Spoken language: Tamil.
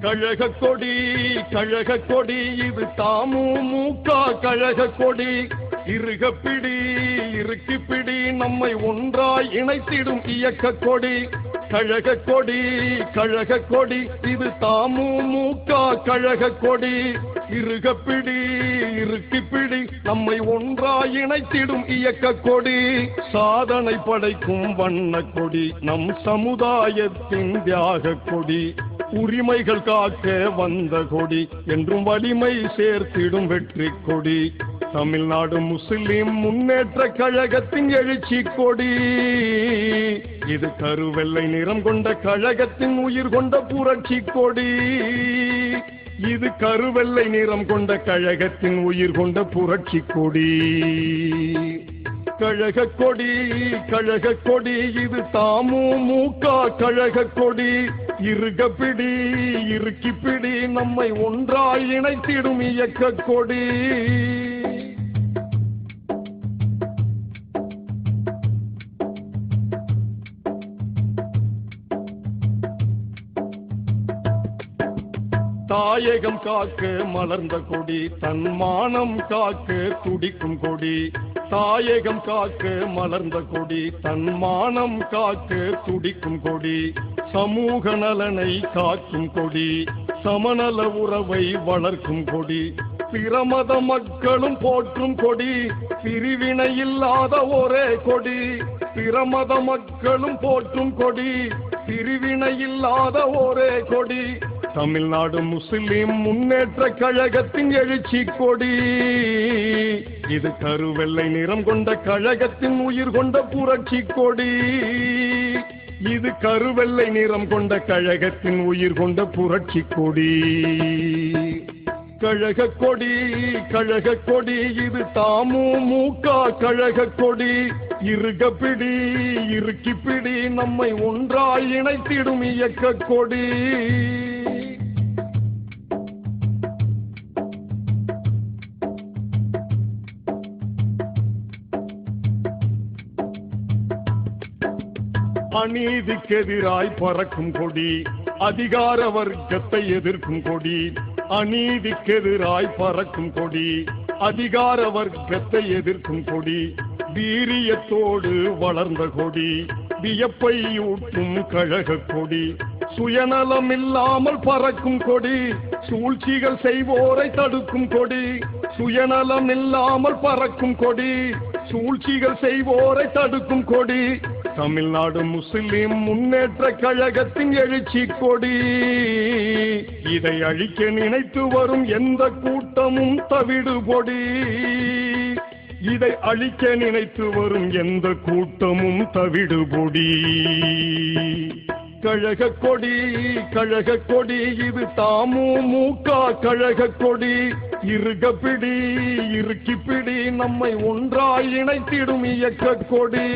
கழக கொடி கழக கொடி இது தமுமுக கழக கொடி இருகப்பிடி இருக்கிப்பிடி நம்மை ஒன்றாய் இணைத்திடும் இயக்க கொடி கழக கொடி கழக கொடி இது தமுமுக கழக கொடி இருகப்பிடி இருக்கிப்பிடி நம்மை ஒன்றாய் இணைத்திடும் இயக்க கொடி சாதனை படைக்கும் வண்ண கொடி நம் சமுதாயத்தின் தியாக கொடி உரிமைகள் காக்க வந்த கொடி என்றும் வலிமை சேர்த்திடும் வெற்றி கொடி தமிழ்நாடு முஸ்லிம் முன்னேற்ற கழகத்தின் எழுச்சி கொடி இது கருவெள்ளை நிறம் கொண்ட கழகத்தின் உயிர் கொண்ட புரட்சி கொடி இது கருவெள்ளை நிறம் கொண்ட கழகத்தின் உயிர் கொண்ட புரட்சி கொடி கழக கொடி கழக கொடி இது தமுமுக கழக கொடி இருகப்பிடி இருக்கிப்பிடி நம்மை ஒன்றாய் இணைத்திடும் இயக்க கொடி தாயகம் காக்க மலர்ந்த கொடி தன்மானம் காக்க துடிக்கும் கொடி தாயகம் காக்க மலர்ந்த கொடி தன்மானம் காக்க துடிக்கும் கொடி சமூக நலனை காக்கும் கொடி சமநல உறவை வளர்க்கும் கொடி பிறமத மக்களும் போற்றும் கொடி பிரிவினை இல்லாத ஒரே கொடி பிறமத மக்களும் போற்றும் கொடி பிரிவினை இல்லாத ஒரே கொடி தமிழ்நாடு முஸ்லிம் முன்னேற்ற கழகத்தின் எழுச்சி கொடி இது கருவெள்ளை நிறம் கொண்ட கழகத்தின் உயிர் கொண்ட புரட்சி கொடி இது கருவெள்ளை நிறம் கொண்ட கழகத்தின் உயிர் கொண்ட புரட்சி கொடி கழக கொடி கழக கொடி இது தமுமுக கழக கொடி இருகப்பிடி இருக்கிப்பிடி நம்மை ஒன்றாய் இணைத்திடும் இயக்க கொடி அநீதிக்கெதிராய் பறக்கும் கொடி அதிகார வர்க்கத்தை எதிர்க்கும் கொடி அநீதிக்கெதிராய் பறக்கும் கொடி அதிகார வர்க்கத்தை எதிர்க்கும் கொடி வீரியத்தோடு வளர்ந்த கொடி வியப்பை ஊட்டும் கழக கொடி சுயநலம் இல்லாமல் பறக்கும் கொடி சூழ்ச்சிகள் செய்வோரை தடுக்கும் கொடி சுயநலம் இல்லாமல் பறக்கும் கொடி சூழ்ச்சிகள் செய்வோரை தடுக்கும் கொடி தமிழ்நாடு முஸ்லிம் முன்னேற்ற கழகத்தின் எழுச்சி கொடி இதை அழிக்க நினைத்து வரும் எந்த கூட்டமும் தவிடு பொடி இதை அழிக்க நினைத்து வரும் எந்த கூட்டமும் தவிடு பொடி கழக கொடி கழக கொடி இது தமுமுக கழக கொடி இருகப்பிடி இருக்கிப்பிடி நம்மை ஒன்றாய் இணைத்திடும் இயக்க கொடி